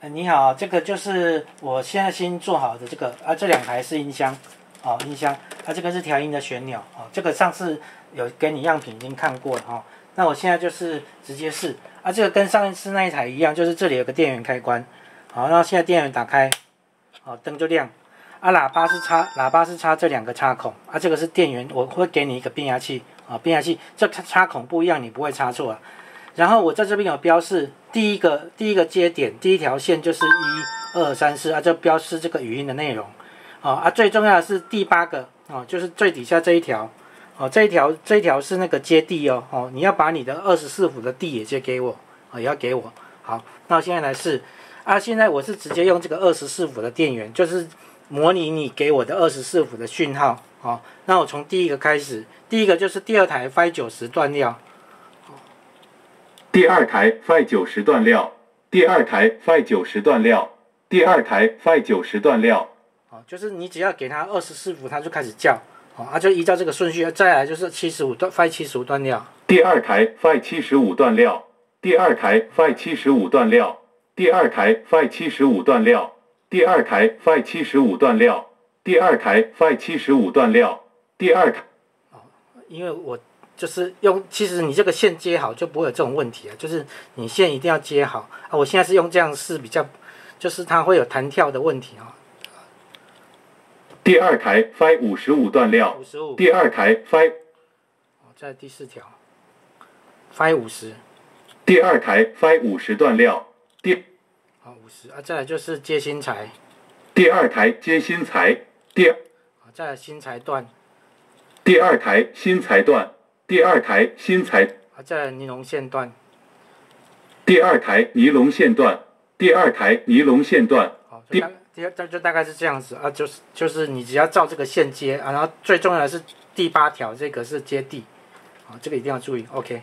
你好，这个就是我现在新做好的这个啊，这两台是音箱，哦，音箱，这个是调音的旋钮，哦，这个上次有给你样品已经看过了哈，那我现在就是直接试，这个跟上一次那一台一样，就是这里有个电源开关，好，那现在电源打开，好，灯就亮，喇叭是插这两个插孔，这个是电源，我会给你一个变压器，变压器这插孔不一样，你不会插错。然后我在这边有标示第一个接点，第一条线就是1、2、3、4，就标示这个语音的内容。最重要的是第8个就是最底下这一条，这一条是那个接地哦，你要把你的24伏的地也接给我，也要给我。好，那我现在来试现在我是直接用这个24伏的电源，就是模拟你给我的24伏的讯号。那我从第一个开始，第一个就是第2台 Phi90 断料。第2台 Phi90 断料，第2台 Phi90 断料，第2台 Phi90 断料。就是你只要给它24伏，它就开始叫，就依照这个顺序。再来就是Phi75断料。第2台 Phi75 断料，第2台 Phi75 断料，第2台 Phi75 断料，第2台 Phi75 断料，第2台 Phi75 断料，第2台。因为我就是其实你这个线接好就不会有这种问题就是你线一定要接好我现在是用这样试比较，就是它会有弹跳的问题第2台 Phi55 断料，第2台 Phi， 在第4条 Phi50， 第2台 Phi50 断料，第50再来就是接新材，第2台接新材，再来新材段，第2台新材段，第2台新材，再来尼龙线段，第2台尼龙线段，第2台尼龙线段，就大概是这样子就是你只要照这个线接然后最重要的是第8条这个是接地，这个一定要注意 ，OK。